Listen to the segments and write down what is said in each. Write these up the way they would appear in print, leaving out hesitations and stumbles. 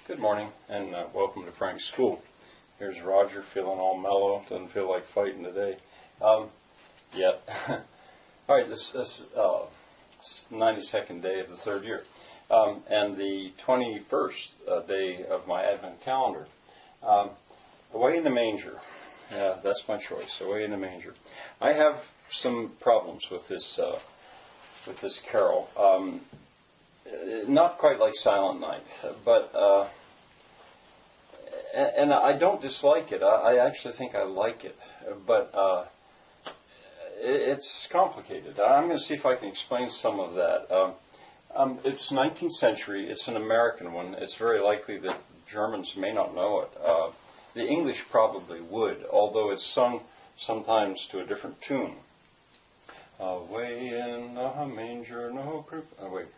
Good morning, and welcome to Frank's School. Here's Roger, feeling all mellow. Doesn't feel like fighting today yet. All right, this 92nd day of the third year, and the 21st day of my Advent calendar. Away in the Manger. That's my choice. Away in the Manger. I have some problems with this carol. Not quite like Silent Night, but and I don't dislike it. I actually think I like it, but it's complicated. I'm going to see if I can explain some of that. It's 19th century. It's an American one. It's very likely that Germans may not know it. The English probably would, although it's sung sometimes to a different tune. Away in a manger, no crib. Oh, wait.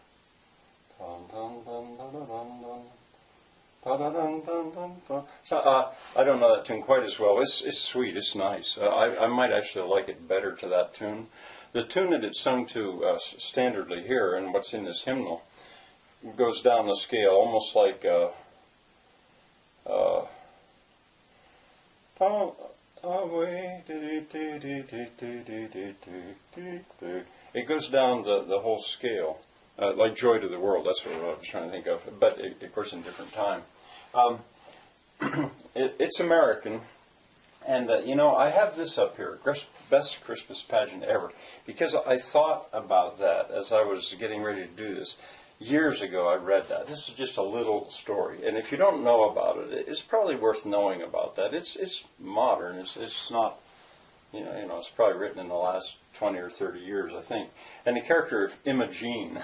So, I don't know that tune quite as well. It's sweet. It's nice. I might actually like it better to that tune. The tune that it's sung to standardly here, and what's in this hymnal, goes down the scale almost like away. It goes down the whole scale. Like Joy to the World, that's what I was trying to think of, but of course in different time. It's American, and I have this up here, best Christmas pageant ever, because I thought about that as I was getting ready to do this. Years ago I read that. This is just a little story, and if you don't know about it, it's probably worth knowing about that. It's modern, it's not, it's probably written in the last 20 or 30 years, I think. And the character of Imogene,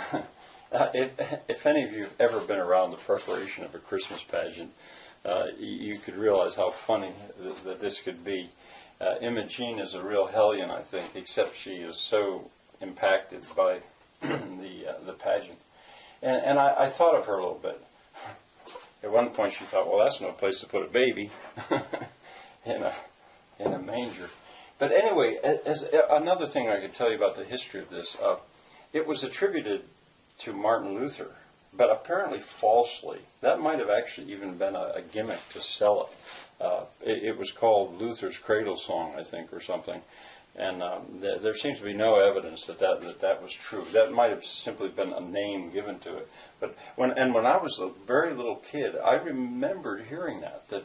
if any of you have ever been around the preparation of a Christmas pageant, you could realize how funny that this could be. Imogene is a real hellion, I think, except she is so impacted by the pageant. And I thought of her a little bit. At one point she thought, well, that's no place to put a baby in a manger. But anyway, as another thing I could tell you about the history of this, it was attributed to Martin Luther, but apparently falsely. That might have actually even been a gimmick to sell it. It was called Luther's Cradle Song, I think, or something. And there seems to be no evidence that was true. That might have simply been a name given to it. But when I was a very little kid, I remembered hearing that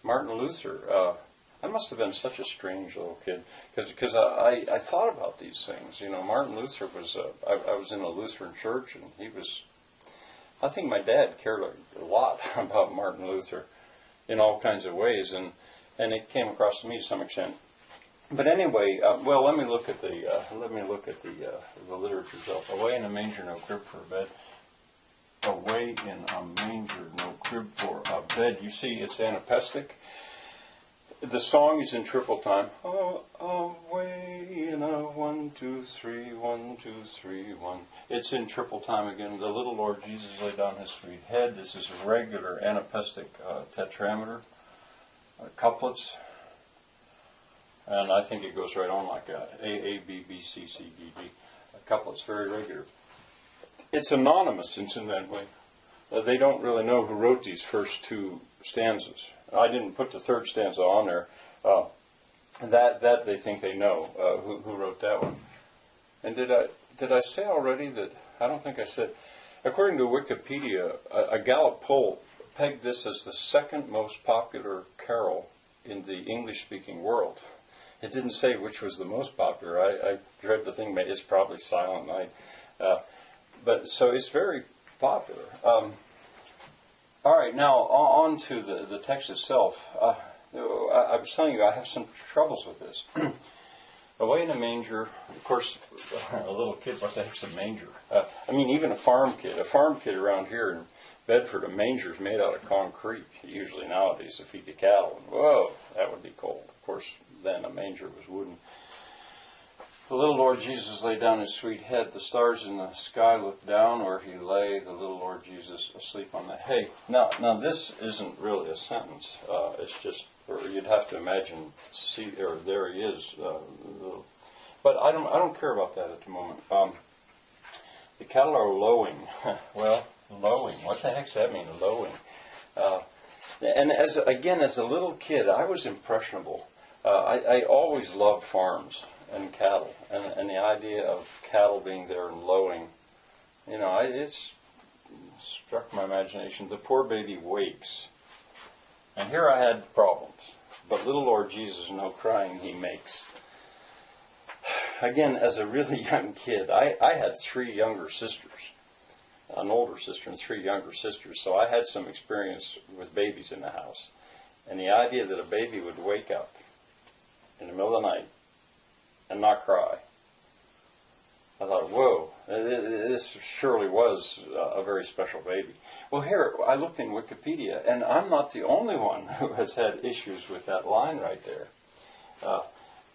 Martin Luther. I must have been such a strange little kid because I thought about these things. Martin Luther was. I was in a Lutheran church, and he was. I think my dad cared a lot about Martin Luther, in all kinds of ways, and it came across to me to some extent. But anyway, let me look at the literature itself. Away in a manger, no crib for a bed. Away in a manger, no crib for a bed. You see, it's anapestic. The song is in triple time. Away in a 1, 2, 3, 1, 2, 3, 1. It's in triple time again. The little Lord Jesus laid down his sweet head. This is a regular anapestic tetrameter. Couplets. And I think it goes right on like that. A, B, B, C, C, D, D. Couplets, very regular. It's anonymous in that way. They don't really know who wrote these first two stanzas. I didn't put the third stanza on there. That they think they know who wrote that one. And did I say already that? I don't think I said. According to Wikipedia, a Gallup poll pegged this as the second most popular carol in the English-speaking world. It didn't say which was the most popular. I read the thing. It's probably Silent Night. But so it's very popular. All right, now on to the text itself. I was telling you I have some troubles with this. Away in a manger, of course, a little kid, what the heck's a manger? Even a farm kid. A farm kid around here in Bedford, a manger is made out of concrete, usually nowadays to feed the cattle. And whoa, that would be cold. Of course, then a manger was wooden. The little Lord Jesus laid down his sweet head. The stars in the sky looked down where he lay, the little Lord Jesus asleep on the hay. Now this isn't really a sentence. It's just, or you'd have to imagine, there he is. But I don't care about that at the moment. The cattle are lowing. Well, lowing. What the heck's that mean, lowing? And as a little kid, I was impressionable. I always loved farms and cattle, and the idea of cattle being there and lowing, it's struck my imagination. The poor baby wakes, and here I had problems, but little Lord Jesus, no crying he makes. Again, as a really young kid, I had 3 younger sisters, an older sister and 3 younger sisters, so I had some experience with babies in the house. And the idea that a baby would wake up in the middle of the night and not cry, I thought, whoa, this surely was a very special baby. Well, here, I looked in Wikipedia, and I'm not the only one who has had issues with that line right there.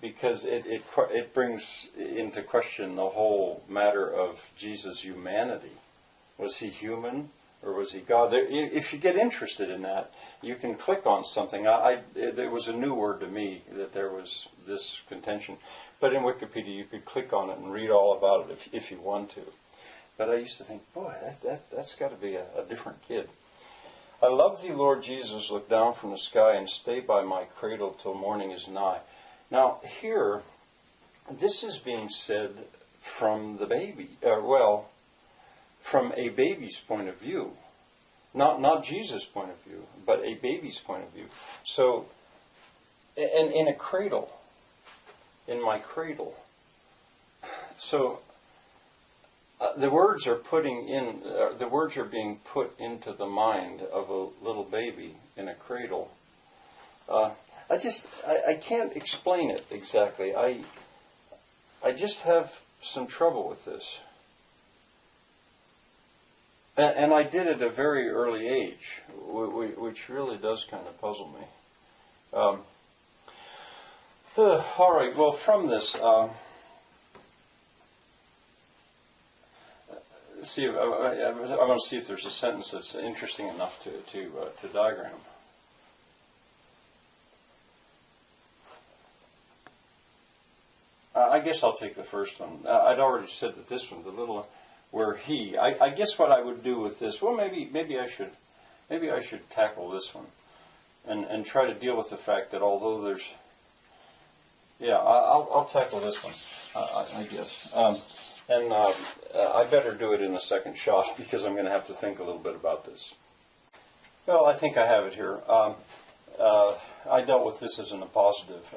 Because it brings into question the whole matter of Jesus' humanity. Was he human or was he God? If you get interested in that, you can click on something. There was a new word to me that there was this contention. But in Wikipedia, you could click on it and read all about it if you want to. But I used to think, boy, that's got to be a different kid. I love thee, Lord Jesus, look down from the sky and stay by my cradle till morning is nigh. Now, here, this is being said from the baby, from a baby's point of view. Not Jesus' point of view, but a baby's point of view. So, and in a cradle, in my cradle. So, the words are being put into the mind of a little baby in a cradle. I can't explain it exactly. I just have some trouble with this. And I did at a very early age, which really does kind of puzzle me. All right, well, from this, I want to see if there's a sentence that's interesting enough to diagram. I guess I'll take the first one. I'd already said that this one, the little where he. I guess what I would do with this. Well, maybe I should tackle this one, and try to deal with the fact that although there's. Yeah, I'll tackle this one. I guess, and I better do it in a second shot because I'm going to have to think a little bit about this. Well, I think I have it here. I dealt with this as in a positive.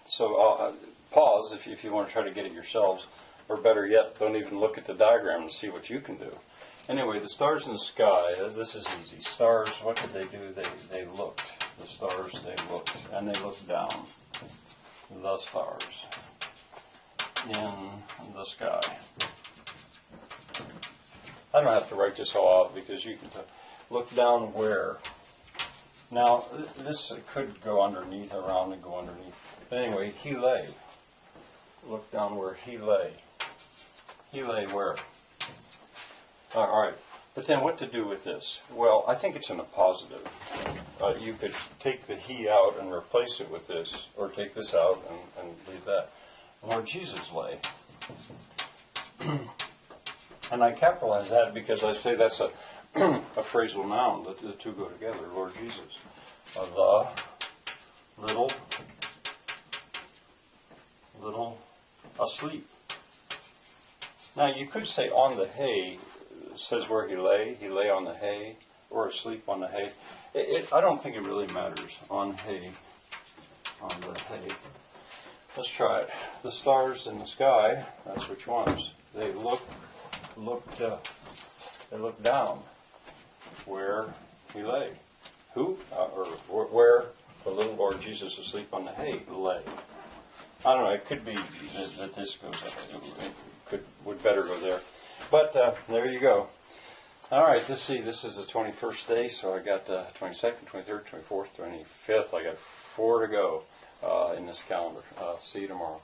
So pause if you want to try to get it yourselves, or better yet, don't even look at the diagram to see what you can do. Anyway, the stars in the sky, this is easy. Stars, what did they do? They looked. The stars, they looked. And they looked down. The stars in the sky. I don't have to write this all out because you can look down where. Now, this could go underneath, around and go underneath. But anyway, he lay. Look down where he lay. He lay where? All right. But then what to do with this? Well, I think it's in a positive. You could take the he out and replace it with this, or take this out and leave that. Lord Jesus lay. And I capitalize that because I say that's a phrasal noun. The two go together. Lord Jesus. The little asleep. Now you could say on the hay, says where he lay on the hay, or asleep on the hay. I don't think it really matters. On hay, on the hay. Let's try it. The stars in the sky, that's which ones. They looked down where he lay. Who? Or where the little Lord Jesus asleep on the hay lay. I don't know, it could be that this goes up. It would better go there. But there you go. All right, this is the 21st day, so I got 22nd, 23rd, 24th, 25th. I got 4 to go in this calendar. See you tomorrow.